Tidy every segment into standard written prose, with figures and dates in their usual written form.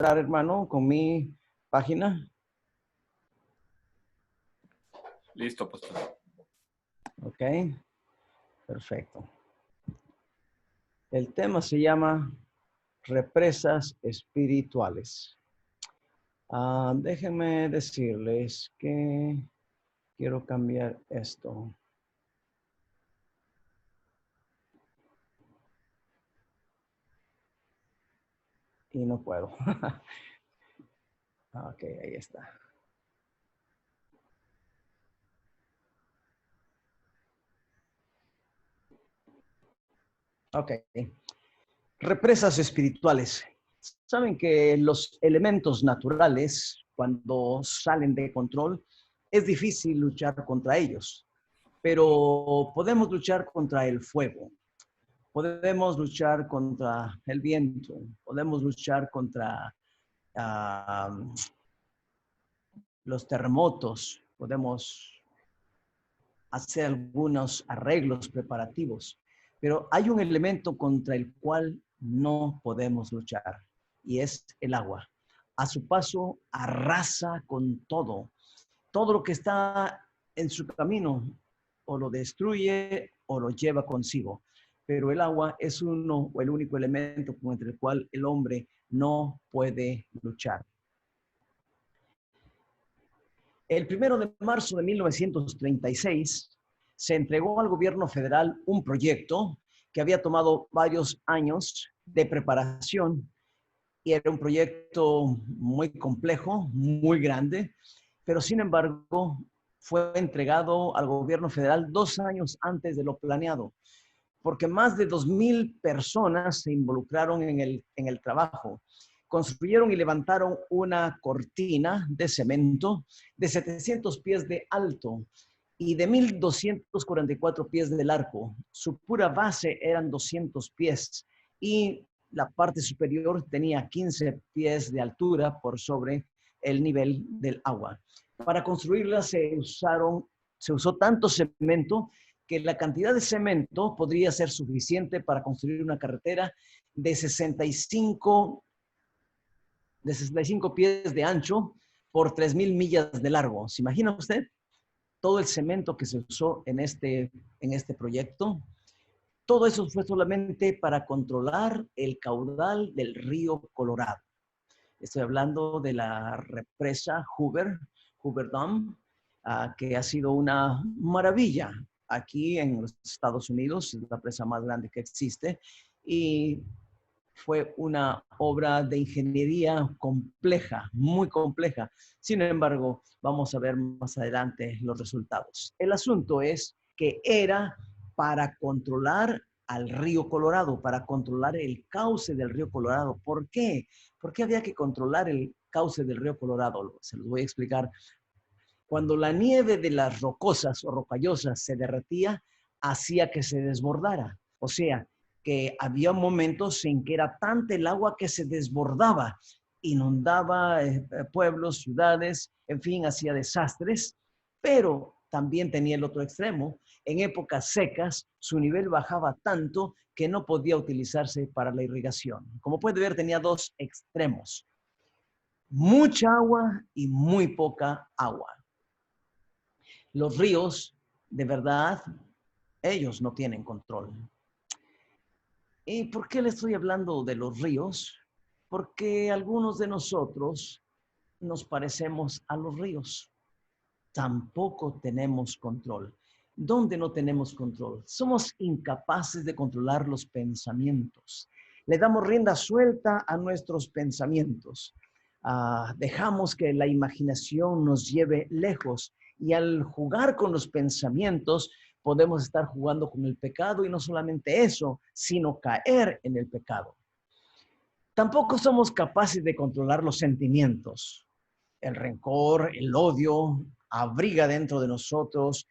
entrar, hermano, con mi página? Listo, pastor. Ok, perfecto. El tema se llama represas espirituales. Déjenme decirles que quiero cambiar esto. Y no puedo. Ok, ahí está. Ok. Represas espirituales. Saben que los elementos naturales, cuando salen de control, es difícil luchar contra ellos, pero podemos luchar contra el fuego, podemos luchar contra el viento, podemos luchar contra los terremotos, podemos hacer algunos arreglos preparativos, pero hay un elemento contra el cual no podemos luchar y es el agua. A su paso arrasa con todo. Todo lo que está en su camino o lo destruye o lo lleva consigo. Pero el agua es uno o el único elemento contra el cual el hombre no puede luchar. El 1 de marzo de 1936 se entregó al gobierno federal un proyecto que había tomado varios años de preparación y era un proyecto muy complejo, muy grande, pero sin embargo fue entregado al gobierno federal 2 años antes de lo planeado, porque más de 2,000 personas se involucraron en el trabajo. Construyeron y levantaron una cortina de cemento de 700 pies de alto y de 1,244 pies de largo. Su pura base eran 200 pies y la parte superior tenía 15 pies de altura por sobre el nivel del agua. Para construirla se usó tanto cemento que la cantidad de cemento podría ser suficiente para construir una carretera de 65 pies de ancho por 3,000 millas de largo. ¿Se imagina usted todo el cemento que se usó en este proyecto? Todo eso fue solamente para controlar el caudal del río Colorado. Estoy hablando de la represa Hoover Dam, que ha sido una maravilla aquí en los Estados Unidos, es la presa más grande que existe, y fue una obra de ingeniería compleja, muy compleja. Sin embargo, vamos a ver más adelante los resultados. El asunto es que era para controlar al río Colorado, para controlar el cauce del río Colorado. ¿Por qué? ¿Por qué había que controlar el cauce del río Colorado? Se los voy a explicar. Cuando la nieve de las rocosas o rocallosas se derretía, hacía que se desbordara. O sea, que había momentos en que era tanta el agua que se desbordaba, inundaba pueblos, ciudades, en fin, hacía desastres, pero también tenía el otro extremo. En épocas secas, su nivel bajaba tanto que no podía utilizarse para la irrigación. Como puede ver, tenía dos extremos: mucha agua y muy poca agua. Los ríos, de verdad, ellos no tienen control. ¿Y por qué le estoy hablando de los ríos? Porque algunos de nosotros nos parecemos a los ríos. Tampoco tenemos control. ¿Dónde no tenemos control? Somos incapaces de controlar los pensamientos. Le damos rienda suelta a nuestros pensamientos. Dejamos que la imaginación nos lleve lejos y al jugar con los pensamientos podemos estar jugando con el pecado y no solamente eso, sino caer en el pecado. Tampoco somos capaces de controlar los sentimientos. El rencor, el odio, abriga dentro de nosotros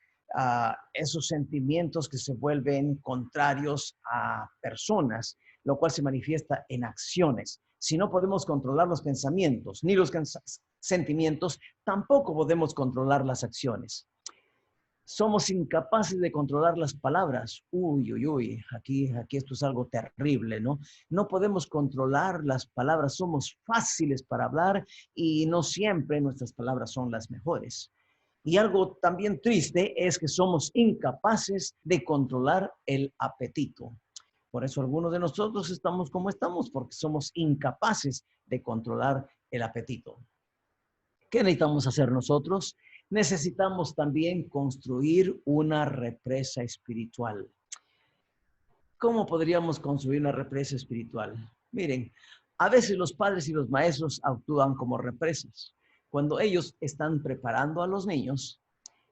esos sentimientos que se vuelven contrarios a personas, lo cual se manifiesta en acciones. Si no podemos controlar los pensamientos ni los sentimientos, tampoco podemos controlar las acciones. Somos incapaces de controlar las palabras. Uy, uy, uy, aquí esto es algo terrible, ¿no? No podemos controlar las palabras, somos fáciles para hablar y no siempre nuestras palabras son las mejores. Y algo también triste es que somos incapaces de controlar el apetito. Por eso algunos de nosotros estamos como estamos, porque somos incapaces de controlar el apetito. ¿Qué necesitamos hacer nosotros? Necesitamos también construir una represa espiritual. ¿Cómo podríamos construir una represa espiritual? Miren, a veces los padres y los maestros actúan como represas. Cuando ellos están preparando a los niños,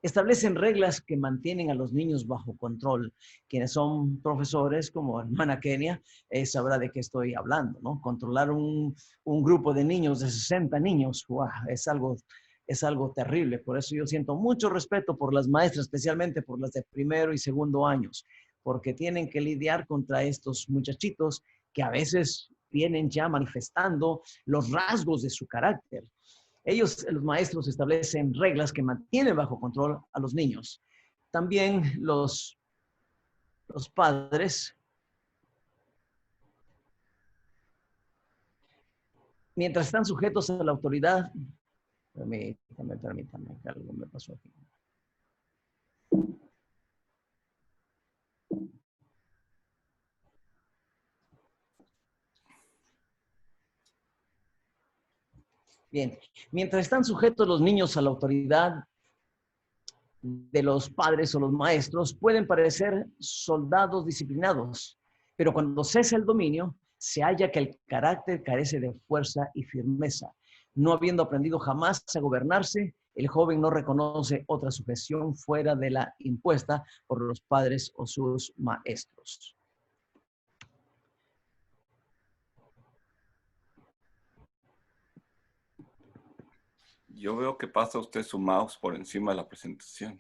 establecen reglas que mantienen a los niños bajo control. Quienes son profesores, como hermana Kenia, sabrá de qué estoy hablando, ¿no? Controlar un grupo de niños, de 60 niños, ¡wow! Es algo terrible. Por eso yo siento mucho respeto por las maestras, especialmente por las de primero y segundo años, porque tienen que lidiar contra estos muchachitos que a veces vienen ya manifestando los rasgos de su carácter. Ellos, los maestros, establecen reglas que mantienen bajo control a los niños. También los padres, mientras están sujetos a la autoridad, permítame, que algo me pasó aquí. Bien, mientras están sujetos los niños a la autoridad de los padres o los maestros, pueden parecer soldados disciplinados, pero cuando cesa el dominio, se halla que el carácter carece de fuerza y firmeza. No habiendo aprendido jamás a gobernarse, el joven no reconoce otra sujeción fuera de la impuesta por los padres o sus maestros. Yo veo que pasa usted su mouse por encima de la presentación.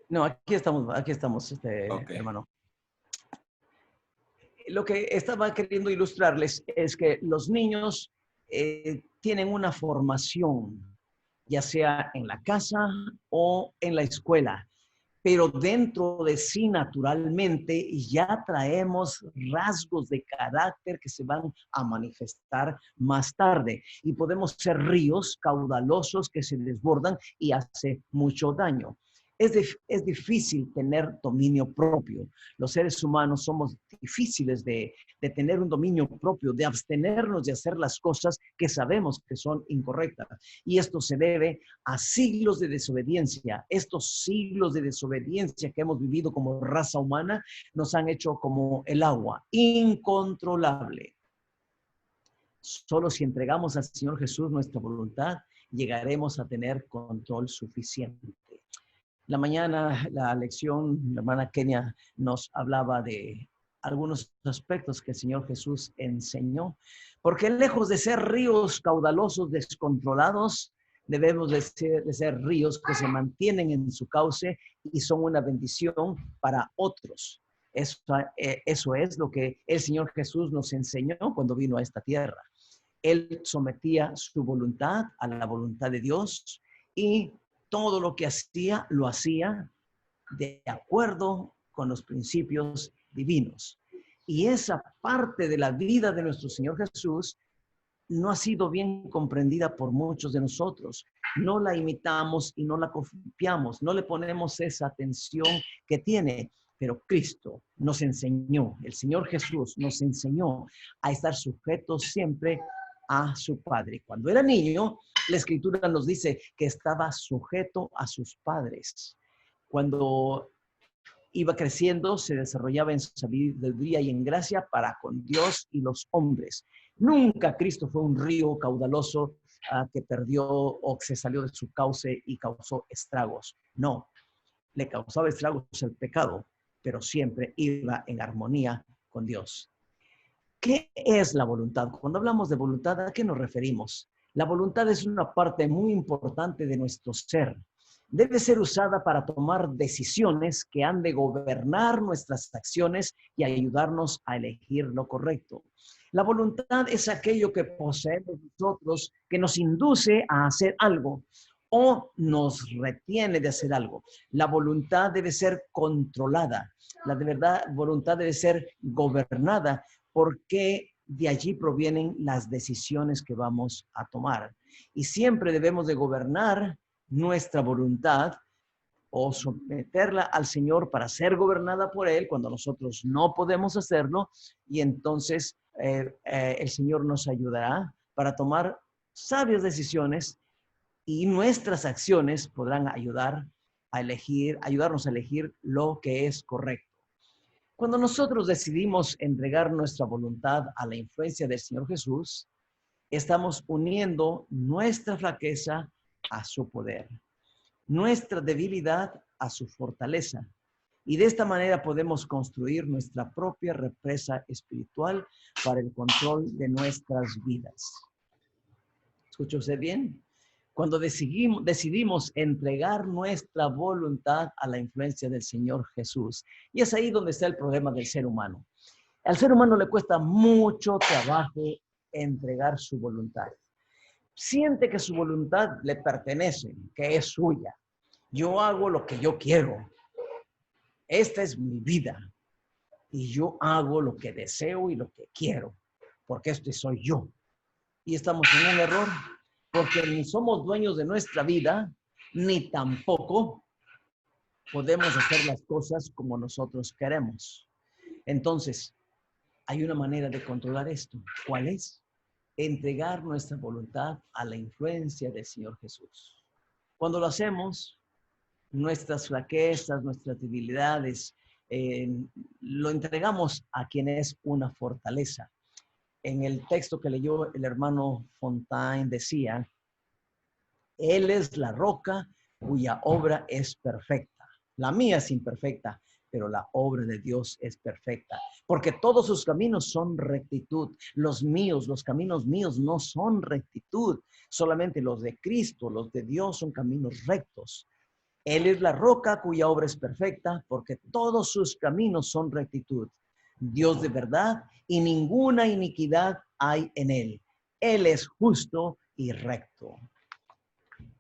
No, aquí estamos, Okay. hermano. Lo que estaba queriendo ilustrarles es que los niños tienen una formación, ya sea en la casa o en la escuela, pero dentro de sí naturalmente ya traemos rasgos de carácter que se van a manifestar más tarde y podemos ser ríos caudalosos que se desbordan y hace mucho daño. Es difícil tener dominio propio. Los seres humanos somos difíciles de tener un dominio propio, de abstenernos de hacer las cosas que sabemos que son incorrectas. Y esto se debe a siglos de desobediencia. Estos siglos de desobediencia que hemos vivido como raza humana nos han hecho como el agua, incontrolable. Solo si entregamos al Señor Jesús nuestra voluntad, llegaremos a tener control suficiente. La mañana, la lección, la hermana Kenia nos hablaba de algunos aspectos que el Señor Jesús enseñó, porque lejos de ser ríos caudalosos descontrolados, debemos de ser ríos que se mantienen en su cauce y son una bendición para otros. Eso es lo que el Señor Jesús nos enseñó cuando vino a esta tierra. Él sometía su voluntad a la voluntad de Dios y todo lo que hacía, lo hacía de acuerdo con los principios divinos. Y esa parte de la vida de nuestro Señor Jesús no ha sido bien comprendida por muchos de nosotros. No la imitamos y no la copiamos, no le ponemos esa atención que tiene. Pero Cristo nos enseñó, el Señor Jesús nos enseñó a estar sujetos siempre a su Padre. Cuando era niño, la Escritura nos dice que estaba sujeto a sus padres. Cuando iba creciendo, se desarrollaba en sabiduría y en gracia para con Dios y los hombres. Nunca Cristo fue un río caudaloso que perdió o que se salió de su cauce y causó estragos. No, le causaba estragos el pecado, pero siempre iba en armonía con Dios. ¿Qué es la voluntad? Cuando hablamos de voluntad, ¿a qué nos referimos? La voluntad es una parte muy importante de nuestro ser. Debe ser usada para tomar decisiones que han de gobernar nuestras acciones y ayudarnos a elegir lo correcto. La voluntad es aquello que poseemos nosotros que nos induce a hacer algo o nos retiene de hacer algo. La voluntad debe ser controlada. La de verdad voluntad debe ser gobernada, porque de allí provienen las decisiones que vamos a tomar. Y siempre debemos de gobernar nuestra voluntad o someterla al Señor para ser gobernada por Él cuando nosotros no podemos hacerlo, y entonces el Señor nos ayudará para tomar sabias decisiones, y nuestras acciones podrán ayudarnos a elegir lo que es correcto. Cuando nosotros decidimos entregar nuestra voluntad a la influencia del Señor Jesús, estamos uniendo nuestra flaqueza a su poder, nuestra debilidad a su fortaleza. Y de esta manera podemos construir nuestra propia represa espiritual para el control de nuestras vidas. ¿Escucha usted bien? Cuando decidimos entregar nuestra voluntad a la influencia del Señor Jesús. Y es ahí donde está el problema del ser humano. Al ser humano le cuesta mucho trabajo entregar su voluntad. Siente que su voluntad le pertenece, que es suya. Yo hago lo que yo quiero. Esta es mi vida. Y yo hago lo que deseo y lo que quiero, porque este soy yo. Y estamos en un error, porque ni somos dueños de nuestra vida, ni tampoco podemos hacer las cosas como nosotros queremos. Entonces, hay una manera de controlar esto. ¿Cuál es? Entregar nuestra voluntad a la influencia del Señor Jesús. Cuando lo hacemos, nuestras flaquezas, nuestras debilidades, lo entregamos a quien es una fortaleza. En el texto que leyó el hermano Fontaine decía, Él es la roca cuya obra es perfecta. La mía es imperfecta, pero la obra de Dios es perfecta, porque todos sus caminos son rectitud. Los caminos míos no son rectitud, solamente los de Cristo, los de Dios son caminos rectos. Él es la roca cuya obra es perfecta, porque todos sus caminos son rectitud. Dios de verdad, y ninguna iniquidad hay en él. Él es justo y recto.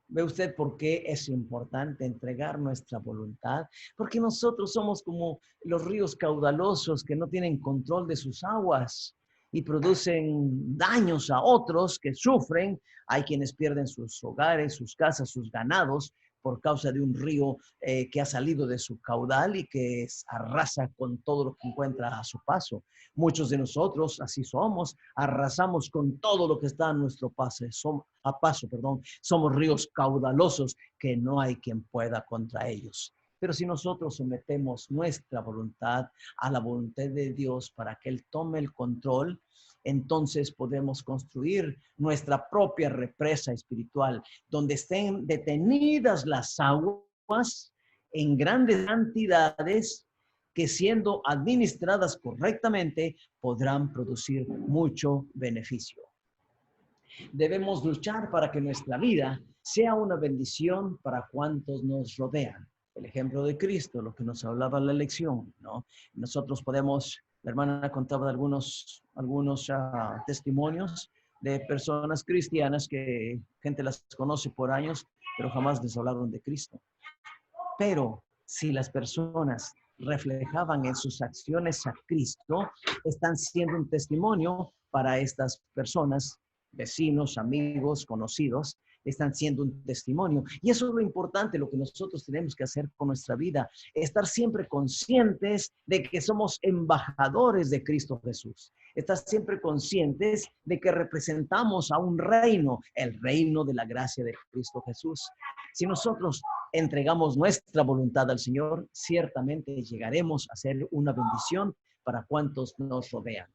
¿Ve usted por qué es importante entregar nuestra voluntad? Porque nosotros somos como los ríos caudalosos que no tienen control de sus aguas y producen daños a otros que sufren. Hay quienes pierden sus hogares, sus casas, sus ganados por causa de un río que ha salido de su caudal y que arrasa con todo lo que encuentra a su paso. Muchos de nosotros, así somos, arrasamos con todo lo que está a nuestro paso. Somos ríos caudalosos que no hay quien pueda contra ellos. Pero si nosotros sometemos nuestra voluntad a la voluntad de Dios para que Él tome el control, entonces podemos construir nuestra propia represa espiritual, donde estén detenidas las aguas en grandes cantidades que, siendo administradas correctamente, podrán producir mucho beneficio. Debemos luchar para que nuestra vida sea una bendición para cuantos nos rodean. El ejemplo de Cristo, lo que nos hablaba la lección, ¿no? Nosotros podemos, la hermana contaba de algunos testimonios de personas cristianas que gente las conoce por años, pero jamás les hablaron de Cristo. Pero si las personas reflejaban en sus acciones a Cristo, están siendo un testimonio para estas personas, vecinos, amigos, conocidos, están siendo un testimonio. Y eso es lo importante, lo que nosotros tenemos que hacer con nuestra vida, estar siempre conscientes de que somos embajadores de Cristo Jesús, estar siempre conscientes de que representamos a un reino, el reino de la gracia de Cristo Jesús. Si nosotros entregamos nuestra voluntad al Señor, ciertamente llegaremos a ser una bendición para cuantos nos rodean.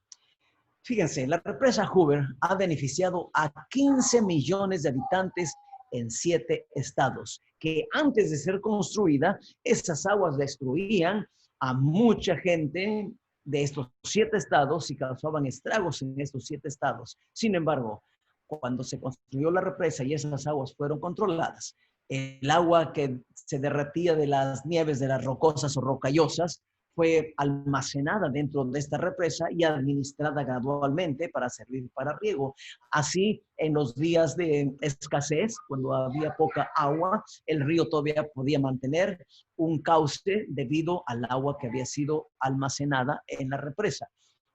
Fíjense, la represa Hoover ha beneficiado a 15 millones de habitantes en 7 estados, que antes de ser construida, esas aguas destruían a mucha gente de estos 7 estados y causaban estragos en estos 7 estados. Sin embargo, cuando se construyó la represa y esas aguas fueron controladas, el agua que se derretía de las nieves de las rocosas o rocallosas fue almacenada dentro de esta represa y administrada gradualmente para servir para riego. Así, en los días de escasez, cuando había poca agua, el río todavía podía mantener un cauce debido al agua que había sido almacenada en la represa.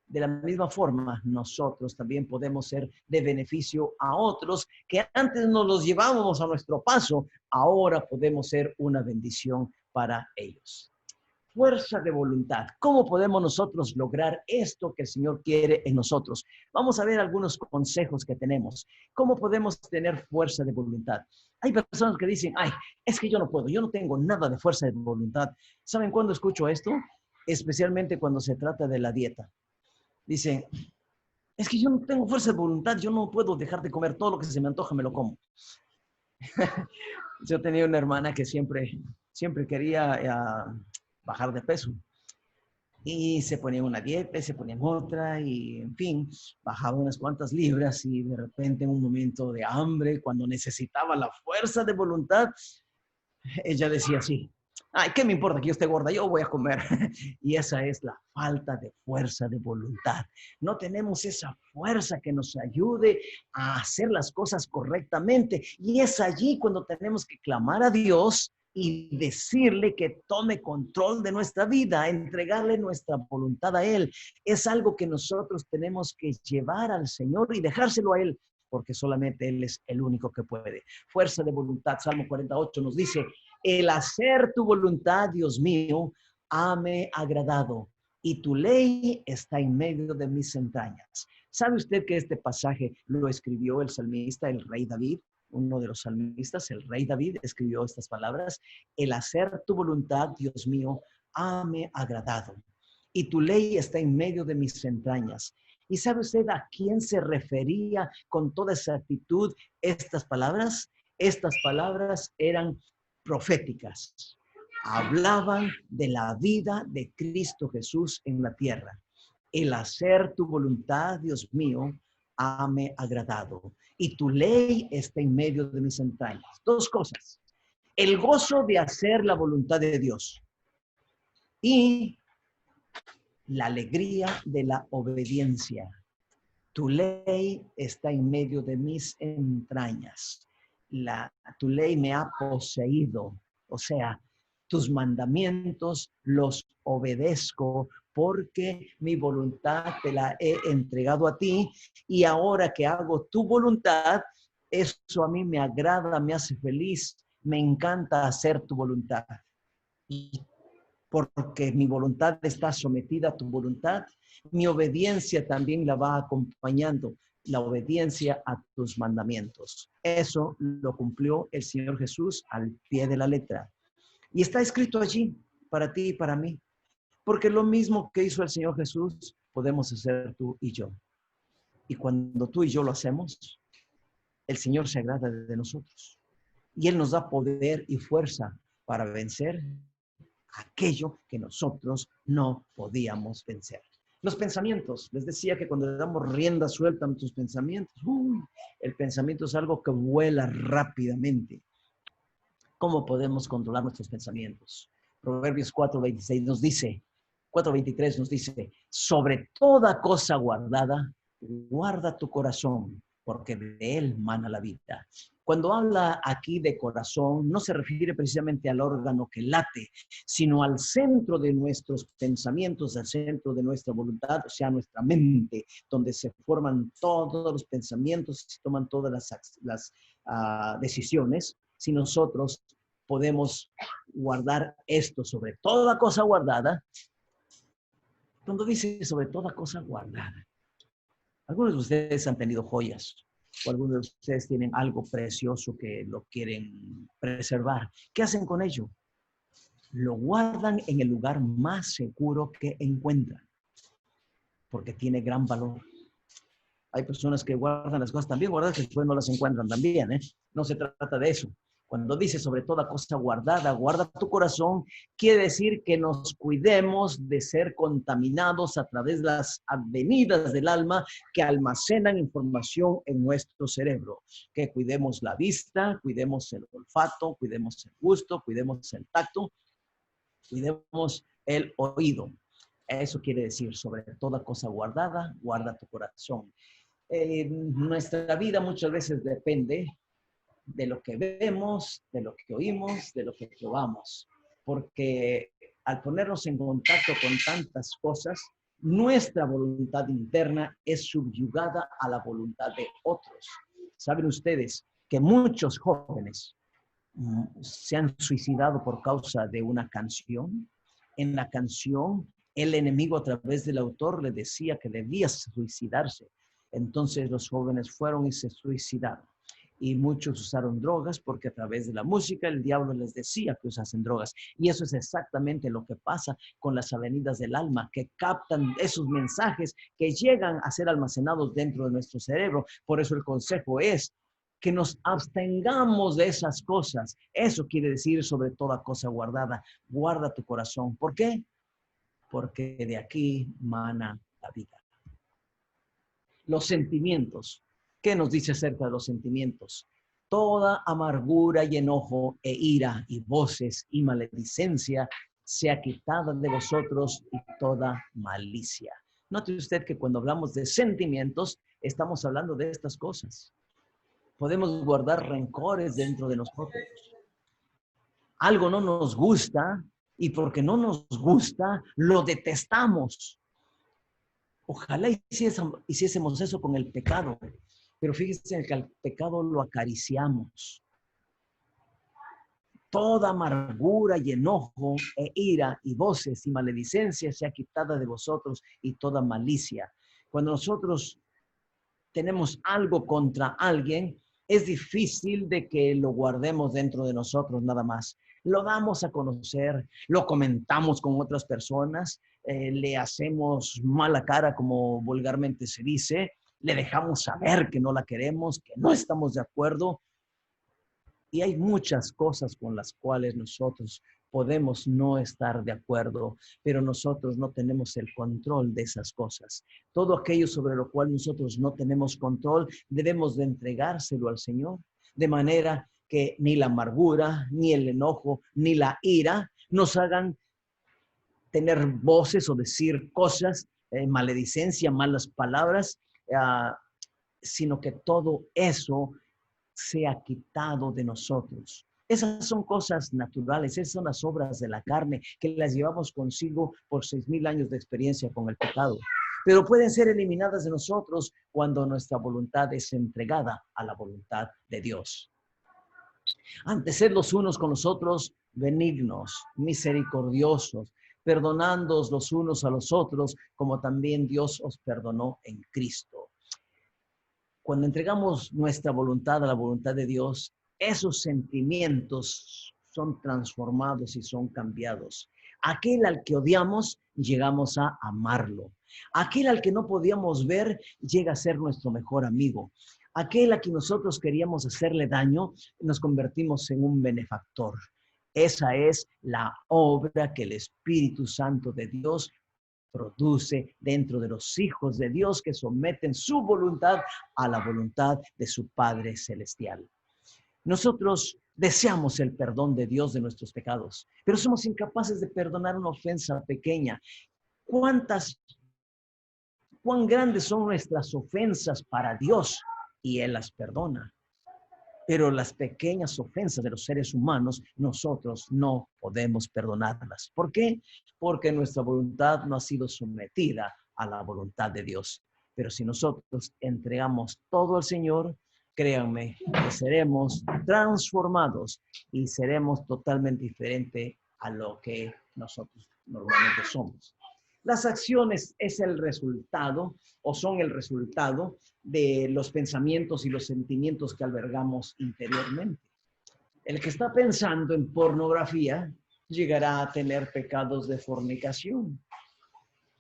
De la misma forma, nosotros también podemos ser de beneficio a otros que antes nos los llevábamos a nuestro paso, ahora podemos ser una bendición para ellos. Fuerza de voluntad. ¿Cómo podemos nosotros lograr esto que el Señor quiere en nosotros? Vamos a ver algunos consejos que tenemos. ¿Cómo podemos tener fuerza de voluntad? Hay personas que dicen, ay, es que yo no puedo, yo no tengo nada de fuerza de voluntad. ¿Saben cuándo escucho esto? Especialmente cuando se trata de la dieta. Dicen, es que yo no tengo fuerza de voluntad, yo no puedo dejar de comer todo lo que se me antoja, me lo como. Yo tenía una hermana que siempre quería bajar de peso. Y se ponía en una dieta, se ponía en otra, y en fin, bajaba unas cuantas libras y de repente en un momento de hambre, cuando necesitaba la fuerza de voluntad, ella decía así, ay, ¿qué me importa que yo esté gorda? Yo voy a comer. Y esa es la falta de fuerza de voluntad. No tenemos esa fuerza que nos ayude a hacer las cosas correctamente. Y es allí cuando tenemos que clamar a Dios y decirle que tome control de nuestra vida, entregarle nuestra voluntad a Él. Es algo que nosotros tenemos que llevar al Señor y dejárselo a Él, porque solamente Él es el único que puede. Fuerza de voluntad. Salmo 48 nos dice, el hacer tu voluntad, Dios mío, hame agradado, y tu ley está en medio de mis entrañas. ¿Sabe usted que este pasaje lo escribió el salmista, el rey David? Uno de los salmistas, el rey David, escribió estas palabras, el hacer tu voluntad, Dios mío, hame agradado, y tu ley está en medio de mis entrañas. ¿Y sabe usted a quién se refería con toda esa actitud estas palabras? Estas palabras eran proféticas. Hablaban de la vida de Cristo Jesús en la tierra. El hacer tu voluntad, Dios mío, hame agradado. Y tu ley está en medio de mis entrañas. Dos cosas. El gozo de hacer la voluntad de Dios y la alegría de la obediencia. Tu ley está en medio de mis entrañas. Tu ley me ha poseído. O sea, tus mandamientos los obedezco porque mi voluntad te la he entregado a ti, y ahora que hago tu voluntad, eso a mí me agrada, me hace feliz, me encanta hacer tu voluntad. Y porque mi voluntad está sometida a tu voluntad, mi obediencia también la va acompañando, la obediencia a tus mandamientos. Eso lo cumplió el Señor Jesús al pie de la letra. Y está escrito allí para ti y para mí, porque lo mismo que hizo el Señor Jesús, podemos hacer tú y yo. Y cuando tú y yo lo hacemos, el Señor se agrada de nosotros. Y Él nos da poder y fuerza para vencer aquello que nosotros no podíamos vencer. Los pensamientos, les decía que cuando le damos rienda suelta a nuestros pensamientos, el pensamiento es algo que vuela rápidamente. ¿Cómo podemos controlar nuestros pensamientos? Proverbios 4:26 nos dice, 4:23 nos dice, sobre toda cosa guardada, guarda tu corazón, porque de él mana la vida. Cuando habla aquí de corazón, no se refiere precisamente al órgano que late, sino al centro de nuestros pensamientos, al centro de nuestra voluntad, o sea, nuestra mente, donde se forman todos los pensamientos, se toman todas las decisiones. Si nosotros podemos guardar esto sobre toda cosa guardada, cuando dice sobre toda cosa guardada, algunos de ustedes han tenido joyas, o algunos de ustedes tienen algo precioso que lo quieren preservar. ¿Qué hacen con ello? Lo guardan en el lugar más seguro que encuentran, porque tiene gran valor. Hay personas que guardan las cosas también guardadas, que después no las encuentran también, ¿eh? No se trata de eso. Cuando dice sobre toda cosa guardada, guarda tu corazón, quiere decir que nos cuidemos de ser contaminados a través de las avenidas del alma que almacenan información en nuestro cerebro. Que cuidemos la vista, cuidemos el olfato, cuidemos el gusto, cuidemos el tacto, cuidemos el oído. Eso quiere decir, sobre toda cosa guardada, guarda tu corazón. Nuestra vida muchas veces depende de lo que vemos, de lo que oímos, de lo que probamos. Porque al ponernos en contacto con tantas cosas, nuestra voluntad interna es subyugada a la voluntad de otros. Saben ustedes que muchos jóvenes se han suicidado por causa de una canción. En la canción, el enemigo a través del autor le decía que debía suicidarse. Entonces los jóvenes fueron y se suicidaron. Y muchos usaron drogas porque a través de la música el diablo les decía que usasen drogas. Y eso es exactamente lo que pasa con las avenidas del alma, que captan esos mensajes que llegan a ser almacenados dentro de nuestro cerebro. Por eso el consejo es que nos abstengamos de esas cosas. Eso quiere decir sobre toda cosa guardada. Guarda tu corazón. ¿Por qué? Porque de aquí mana la vida. Los sentimientos. ¿Qué nos dice acerca de los sentimientos? Toda amargura y enojo e ira y voces y maledicencia sea quitada de vosotros y toda malicia. Note usted que cuando hablamos de sentimientos, estamos hablando de estas cosas. Podemos guardar rencores dentro de nosotros. Algo no nos gusta y porque no nos gusta, lo detestamos. Ojalá hiciésemos eso con el pecado, pero fíjense que al pecado lo acariciamos. Toda amargura y enojo e ira y voces y maledicencia sea quitada de vosotros y toda malicia. Cuando nosotros tenemos algo contra alguien, es difícil de que lo guardemos dentro de nosotros nada más. Lo damos a conocer, lo comentamos con otras personas, le hacemos mala cara, como vulgarmente se dice, le dejamos saber que no la queremos, que no estamos de acuerdo. Y hay muchas cosas con las cuales nosotros podemos no estar de acuerdo, pero nosotros no tenemos el control de esas cosas. Todo aquello sobre lo cual nosotros no tenemos control, debemos de entregárselo al Señor, de manera que ni la amargura, ni el enojo, ni la ira nos hagan tener voces o decir cosas, maledicencia, malas palabras, sino que todo eso sea quitado de nosotros. Esas son cosas naturales, esas son las obras de la carne que las llevamos consigo por 6,000 años de experiencia con el pecado. Pero pueden ser eliminadas de nosotros cuando nuestra voluntad es entregada a la voluntad de Dios. Antes sed los unos con los otros benignos, misericordiosos, perdonándoos los unos a los otros, como también Dios os perdonó en Cristo. Cuando entregamos nuestra voluntad a la voluntad de Dios, esos sentimientos son transformados y son cambiados. Aquel al que odiamos, llegamos a amarlo. Aquel al que no podíamos ver, llega a ser nuestro mejor amigo. Aquel a quien nosotros queríamos hacerle daño, nos convertimos en un benefactor. Esa es la obra que el Espíritu Santo de Dios produce dentro de los hijos de Dios que someten su voluntad a la voluntad de su Padre Celestial. Nosotros deseamos el perdón de Dios de nuestros pecados, pero somos incapaces de perdonar una ofensa pequeña. ¿Cuán grandes son nuestras ofensas para Dios? Y Él las perdona. Pero las pequeñas ofensas de los seres humanos, nosotros no podemos perdonarlas. ¿Por qué? Porque nuestra voluntad no ha sido sometida a la voluntad de Dios. Pero si nosotros entregamos todo al Señor, créanme que seremos transformados y seremos totalmente diferentes a lo que nosotros normalmente somos. Las acciones es el resultado o son el resultado de los pensamientos y los sentimientos que albergamos interiormente. El que está pensando en pornografía llegará a tener pecados de fornicación,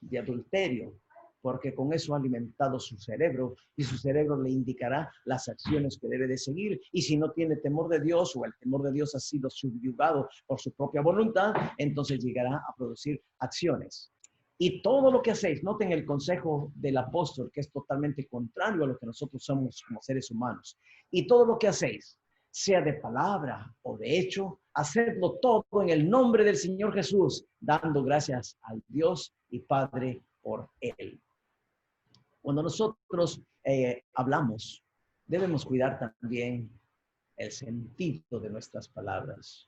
de adulterio, porque con eso ha alimentado su cerebro y su cerebro le indicará las acciones que debe de seguir. Y si no tiene temor de Dios o el temor de Dios ha sido subyugado por su propia voluntad, entonces llegará a producir acciones. Y todo lo que hacéis, noten el consejo del apóstol, que es totalmente contrario a lo que nosotros somos como seres humanos. Y todo lo que hacéis, sea de palabra o de hecho, hacedlo todo en el nombre del Señor Jesús, dando gracias al Dios y Padre por Él. Cuando nosotros hablamos, debemos cuidar también el sentido de nuestras palabras.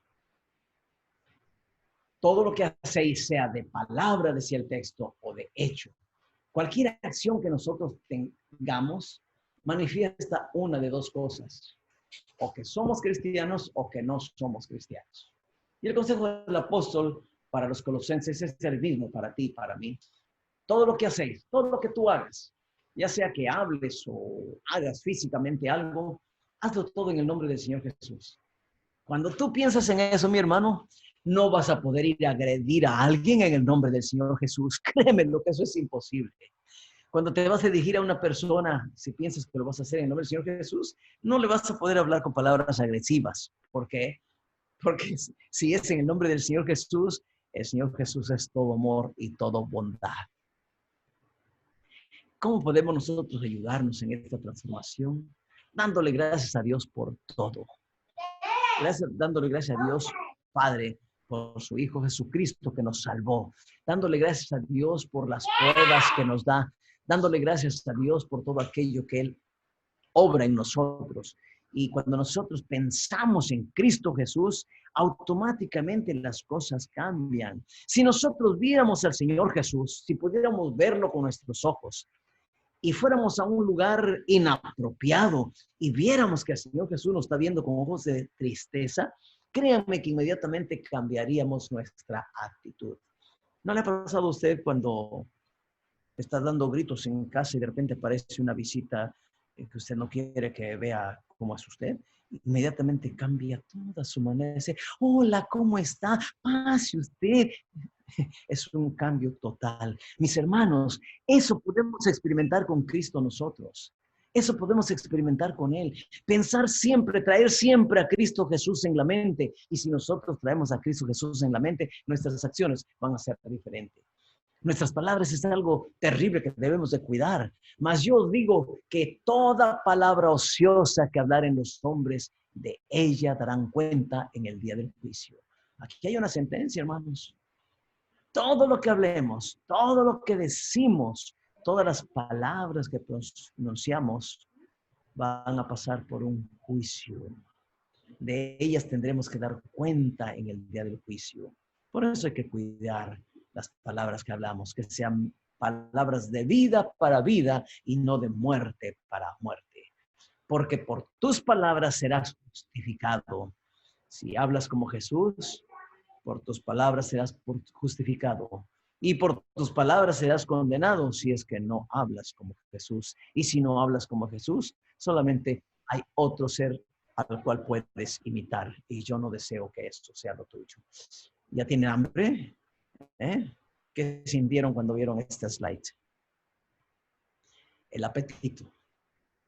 Todo lo que hacéis, sea de palabra, decía el texto, o de hecho. Cualquier acción que nosotros tengamos manifiesta una de dos cosas. O que somos cristianos o que no somos cristianos. Y el consejo del apóstol para los colosenses es el mismo para ti y para mí. Todo lo que hacéis, todo lo que tú hagas, ya sea que hables o hagas físicamente algo, hazlo todo en el nombre del Señor Jesús. Cuando tú piensas en eso, mi hermano, no vas a poder ir a agredir a alguien en el nombre del Señor Jesús. Créeme, lo que eso es imposible. Cuando te vas a dirigir a una persona, si piensas que lo vas a hacer en el nombre del Señor Jesús, no le vas a poder hablar con palabras agresivas. ¿Por qué? Porque si es en el nombre del Señor Jesús, el Señor Jesús es todo amor y todo bondad. ¿Cómo podemos nosotros ayudarnos en esta transformación? Dándole gracias a Dios por todo. Dándole gracias a Dios, Padre, por su Hijo Jesucristo que nos salvó. Dándole gracias a Dios por las pruebas que nos da. Dándole gracias a Dios por todo aquello que Él obra en nosotros. Y cuando nosotros pensamos en Cristo Jesús, automáticamente las cosas cambian. Si nosotros viéramos al Señor Jesús, si pudiéramos verlo con nuestros ojos, y fuéramos a un lugar inapropiado y viéramos que el Señor Jesús nos está viendo con ojos de tristeza, créanme que inmediatamente cambiaríamos nuestra actitud. ¿No le ha pasado a usted cuando está dando gritos en casa y de repente aparece una visita que usted no quiere que vea cómo es usted? Inmediatamente cambia toda su manera de decir, hola, ¿cómo está? Pase usted. Es un cambio total. Mis hermanos, eso podemos experimentar con Cristo nosotros. Eso podemos experimentar con Él. Pensar siempre, traer siempre a Cristo Jesús en la mente. Y si nosotros traemos a Cristo Jesús en la mente, nuestras acciones van a ser diferentes. Nuestras palabras es algo terrible que debemos de cuidar. Mas yo digo que toda palabra ociosa que hablaren los hombres, de ella darán cuenta en el día del juicio. Aquí hay una sentencia, hermanos. Todo lo que hablemos, todo lo que decimos, todas las palabras que pronunciamos van a pasar por un juicio. De ellas tendremos que dar cuenta en el día del juicio. Por eso hay que cuidar las palabras que hablamos, que sean palabras de vida para vida y no de muerte para muerte. Porque por tus palabras serás justificado. Si hablas como Jesús, por tus palabras serás justificado. Y por tus palabras serás condenado si es que no hablas como Jesús. Y si no hablas como Jesús, solamente hay otro ser al cual puedes imitar. Y yo no deseo que esto sea lo tuyo. ¿Ya tienen hambre? ¿Qué sintieron cuando vieron este slide? El apetito.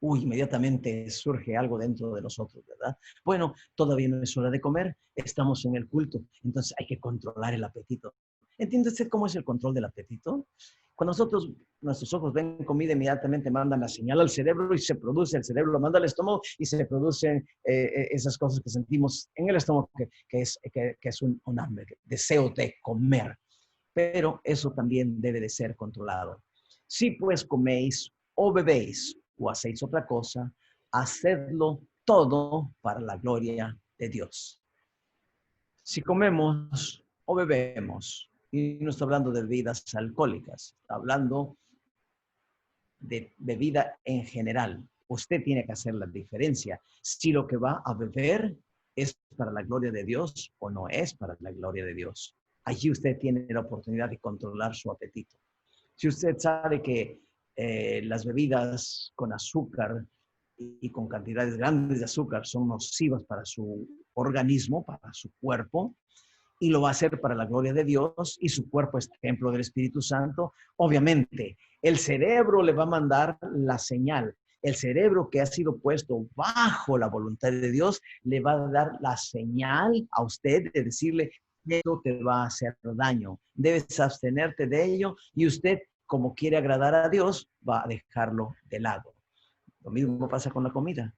Inmediatamente surge algo dentro de nosotros, ¿verdad? Bueno, todavía no es hora de comer, estamos en el culto, entonces hay que controlar el apetito. ¿Entiende usted cómo es el control del apetito? Cuando nuestros ojos ven comida, inmediatamente mandan la señal al cerebro y se produce, el cerebro lo manda al estómago y se producen esas cosas que sentimos en el estómago, que es un hambre, deseo de comer. Pero eso también debe de ser controlado. Si pues coméis o bebéis o hacéis otra cosa, hacedlo todo para la gloria de Dios. Si comemos o bebemos, y no está hablando de bebidas alcohólicas, está hablando de bebida en general. Usted tiene que hacer la diferencia. Si lo que va a beber es para la gloria de Dios o no es para la gloria de Dios. Allí usted tiene la oportunidad de controlar su apetito. Si usted sabe que las bebidas con azúcar y con cantidades grandes de azúcar son nocivas para su organismo, para su cuerpo, y lo va a hacer para la gloria de Dios, y su cuerpo es templo del Espíritu Santo, obviamente el cerebro le va a mandar la señal. El cerebro que ha sido puesto bajo la voluntad de Dios le va a dar la señal a usted de decirle, esto te va a hacer daño, debes abstenerte de ello, y usted, como quiere agradar a Dios, va a dejarlo de lado. Lo mismo pasa con la comida.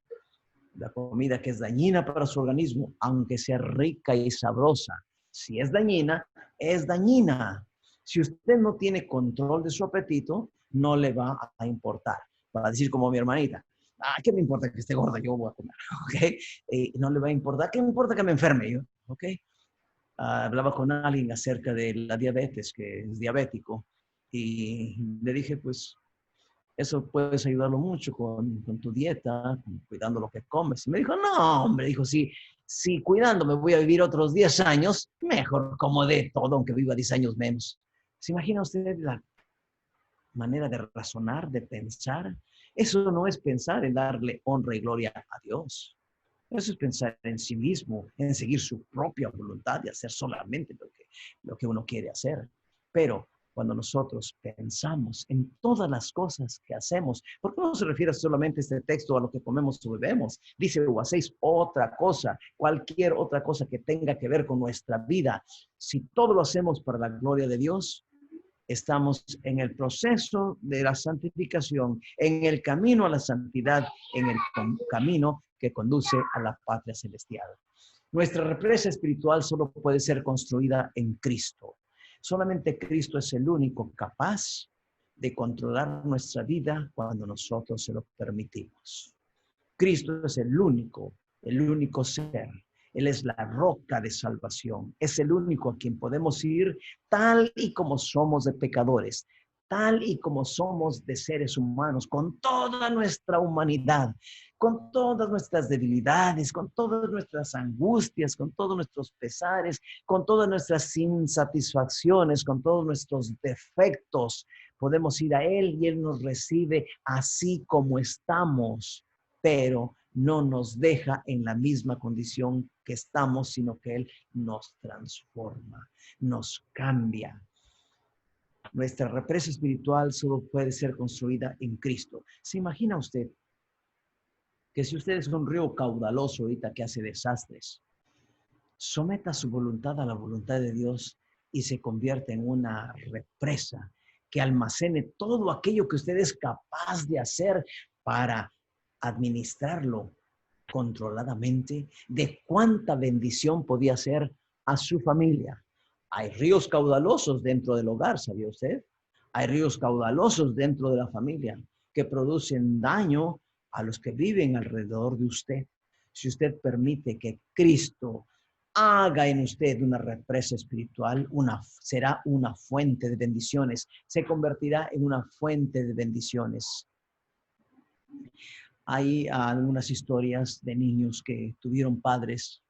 La comida que es dañina para su organismo, aunque sea rica y sabrosa, si es dañina, es dañina. Si usted no tiene control de su apetito, no le va a importar. Va a decir como mi hermanita, ¿qué me importa que esté gorda? Yo voy a comer, ¿ok? No le va a importar, ¿qué me importa que me enferme yo? ¿Ok? Hablaba con alguien acerca de la diabetes, que es diabético, y le dije, pues, eso puedes ayudarlo mucho con tu dieta, cuidando lo que comes. Y me dijo, no, hombre, dijo, si cuidándome voy a vivir otros 10 años, mejor como de todo, aunque viva 10 años menos. ¿Se imagina usted la manera de razonar, de pensar? Eso no es pensar en darle honra y gloria a Dios. Eso es pensar en sí mismo, en seguir su propia voluntad y hacer solamente lo que uno quiere hacer. Pero cuando nosotros pensamos en todas las cosas que hacemos, ¿por qué no se refiere solamente este texto a lo que comemos o bebemos? Dice, o hacéis otra cosa, cualquier otra cosa que tenga que ver con nuestra vida. Si todo lo hacemos para la gloria de Dios, estamos en el proceso de la santificación, en el camino a la santidad, en el camino que conduce a la patria celestial. Nuestra represa espiritual solo puede ser construida en Cristo. Solamente Cristo es el único capaz de controlar nuestra vida cuando nosotros se lo permitimos. Cristo es el único ser. Él es la roca de salvación. Es el único a quien podemos ir tal y como somos de pecadores, tal y como somos de seres humanos, con toda nuestra humanidad, con todas nuestras debilidades, con todas nuestras angustias, con todos nuestros pesares, con todas nuestras insatisfacciones, con todos nuestros defectos. Podemos ir a Él y Él nos recibe así como estamos, pero no nos deja en la misma condición que estamos, sino que Él nos transforma, nos cambia. Nuestra represa espiritual solo puede ser construida en Cristo. ¿Se imagina usted que si usted es un río caudaloso ahorita que hace desastres, someta su voluntad a la voluntad de Dios y se convierte en una represa que almacene todo aquello que usted es capaz de hacer para administrarlo controladamente? ¿De cuánta bendición podía ser a su familia? Hay ríos caudalosos dentro del hogar, ¿sabía usted? Hay ríos caudalosos dentro de la familia que producen daño a los que viven alrededor de usted. Si usted permite que Cristo haga en usted una represa espiritual, será una fuente de bendiciones, se convertirá en una fuente de bendiciones. Hay algunas historias de niños que tuvieron padres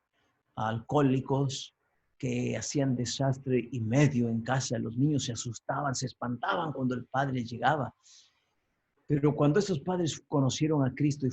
alcohólicos que hacían desastre y medio en casa. Los niños se asustaban, se espantaban cuando el padre llegaba. Pero cuando esos padres conocieron a Cristo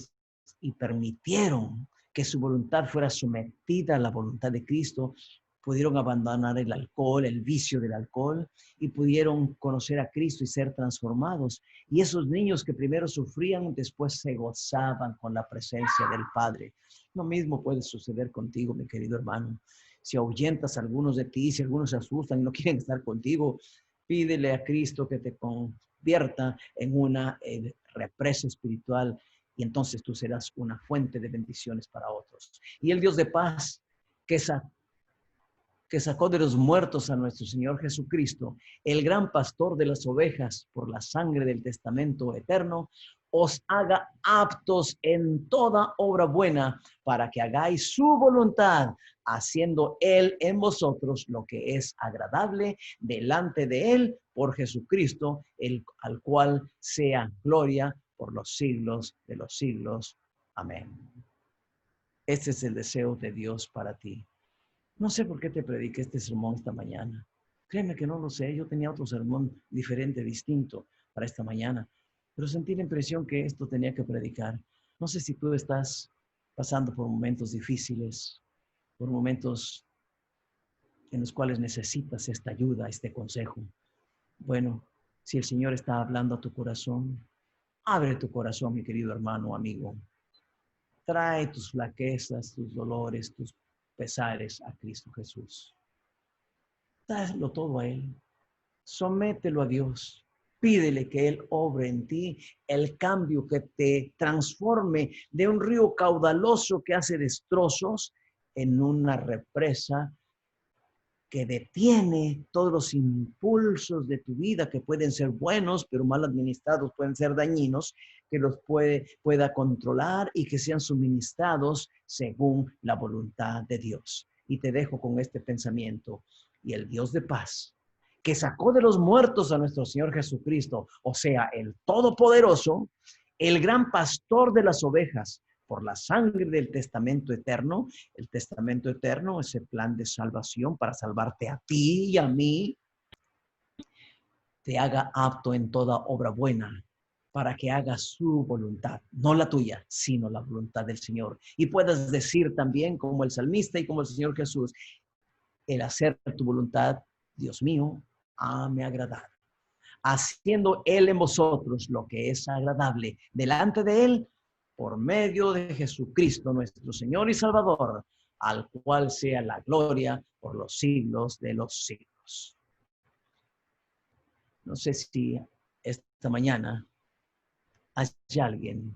y permitieron que su voluntad fuera sometida a la voluntad de Cristo, pudieron abandonar el alcohol, el vicio del alcohol, y pudieron conocer a Cristo y ser transformados. Y esos niños que primero sufrían, después se gozaban con la presencia del Padre. Lo mismo puede suceder contigo, mi querido hermano. Si ahuyentas a algunos de ti, si algunos se asustan y no quieren estar contigo, pídele a Cristo que te convierta en una represa espiritual, y entonces tú serás una fuente de bendiciones para otros. Y el Dios de paz, que sacó de los muertos a nuestro Señor Jesucristo, el gran pastor de las ovejas, por la sangre del testamento eterno, os haga aptos en toda obra buena para que hagáis su voluntad, haciendo Él en vosotros lo que es agradable delante de Él por Jesucristo, al cual sea gloria por los siglos de los siglos. Amén. Este es el deseo de Dios para ti. No sé por qué te prediqué este sermón esta mañana. Créeme que no lo sé. Yo tenía otro sermón diferente, distinto para esta mañana, pero sentí la impresión que esto tenía que predicar. No sé si tú estás pasando por momentos difíciles, por momentos en los cuales necesitas esta ayuda, este consejo. Bueno, si el Señor está hablando a tu corazón, abre tu corazón, mi querido hermano o amigo. Trae tus flaquezas, tus dolores, tus pesares a Cristo Jesús. Dáselo todo a Él. Somételo a Dios. Pídele que Él obre en ti el cambio que te transforme de un río caudaloso que hace destrozos en una represa que detiene todos los impulsos de tu vida que pueden ser buenos, pero mal administrados pueden ser dañinos, que los pueda controlar y que sean suministrados según la voluntad de Dios. Y te dejo con este pensamiento. Y el Dios de paz, que sacó de los muertos a nuestro Señor Jesucristo, o sea, el Todopoderoso, el gran pastor de las ovejas, por la sangre del testamento eterno. El testamento eterno es el plan de salvación para salvarte a ti y a mí. Te haga apto en toda obra buena para que hagas su voluntad, no la tuya, sino la voluntad del Señor. Y puedas decir también, como el salmista y como el Señor Jesús, el hacer tu voluntad, Dios mío, me agradar. Haciendo Él en vosotros lo que es agradable delante de Él, por medio de Jesucristo, nuestro Señor y Salvador, al cual sea la gloria por los siglos de los siglos. No sé si esta mañana hay alguien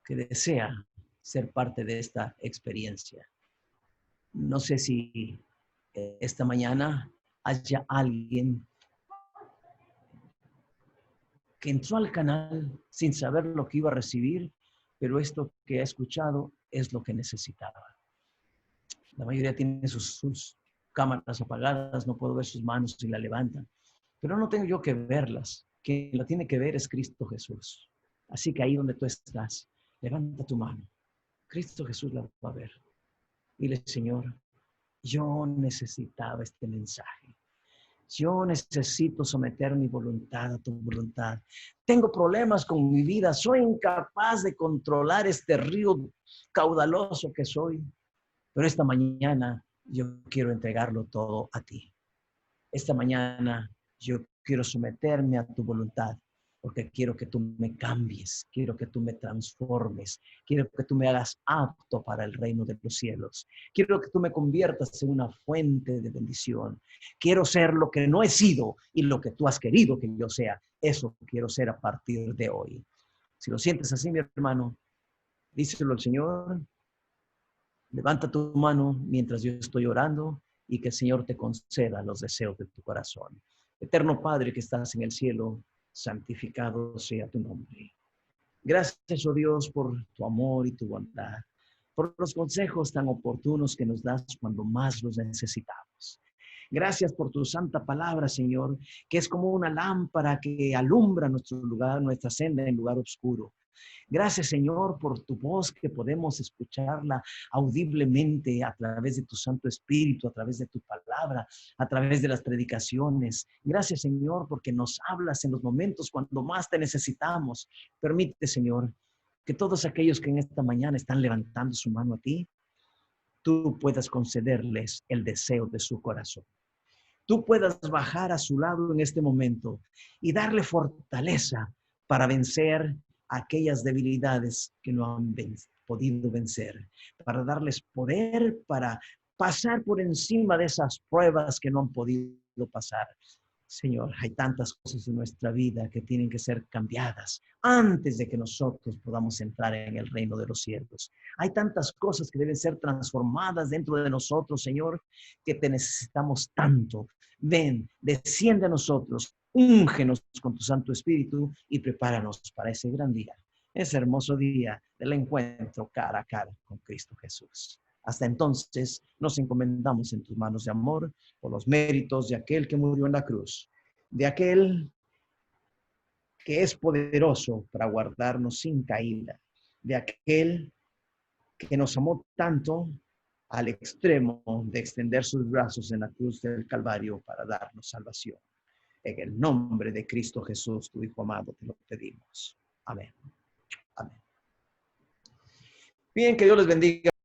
que desea ser parte de esta experiencia. No sé si esta mañana haya alguien que entró al canal sin saber lo que iba a recibir, pero esto que ha escuchado es lo que necesitaba. La mayoría tiene sus cámaras apagadas, no puedo ver sus manos si la levantan, pero no tengo yo que verlas. Quien la tiene que ver es Cristo Jesús. Así que ahí donde tú estás, levanta tu mano. Cristo Jesús la va a ver. Dile, Señor, yo necesitaba este mensaje. Yo necesito someter mi voluntad a tu voluntad. Tengo problemas con mi vida. Soy incapaz de controlar este río caudaloso que soy. Pero esta mañana yo quiero entregarlo todo a ti. Esta mañana yo quiero someterme a tu voluntad, porque quiero que tú me cambies, quiero que tú me transformes, quiero que tú me hagas apto para el reino de los cielos. Quiero que tú me conviertas en una fuente de bendición. Quiero ser lo que no he sido y lo que tú has querido que yo sea. Eso quiero ser a partir de hoy. Si lo sientes así, mi hermano, díselo al Señor. Levanta tu mano mientras yo estoy orando y que el Señor te conceda los deseos de tu corazón. Eterno Padre que estás en el cielo, santificado sea tu nombre. Gracias, oh Dios, por tu amor y tu bondad, por los consejos tan oportunos que nos das cuando más los necesitamos. Gracias por tu santa palabra, Señor, que es como una lámpara que alumbra nuestro lugar, nuestra senda en lugar oscuro. Gracias, Señor, por tu voz que podemos escucharla audiblemente a través de tu Santo Espíritu, a través de tu palabra, a través de las predicaciones. Gracias, Señor, porque nos hablas en los momentos cuando más te necesitamos. Permite, Señor, que todos aquellos que en esta mañana están levantando su mano a ti, tú puedas concederles el deseo de su corazón. Tú puedas bajar a su lado en este momento y darle fortaleza para vencer aquellas debilidades que no han podido vencer, para darles poder para pasar por encima de esas pruebas que no han podido pasar. Señor, hay tantas cosas en nuestra vida que tienen que ser cambiadas antes de que nosotros podamos entrar en el reino de los cielos. Hay tantas cosas que deben ser transformadas dentro de nosotros, Señor, que te necesitamos tanto. Ven, desciende a nosotros, úngenos con tu Santo Espíritu y prepáranos para ese gran día, ese hermoso día del encuentro cara a cara con Cristo Jesús. Hasta entonces nos encomendamos en tus manos de amor por los méritos de aquel que murió en la cruz, de aquel que es poderoso para guardarnos sin caída, de aquel que nos amó tanto al extremo de extender sus brazos en la cruz del Calvario para darnos salvación. En el nombre de Cristo Jesús, tu Hijo amado, te lo pedimos. Amén. Amén. Bien, que Dios les bendiga.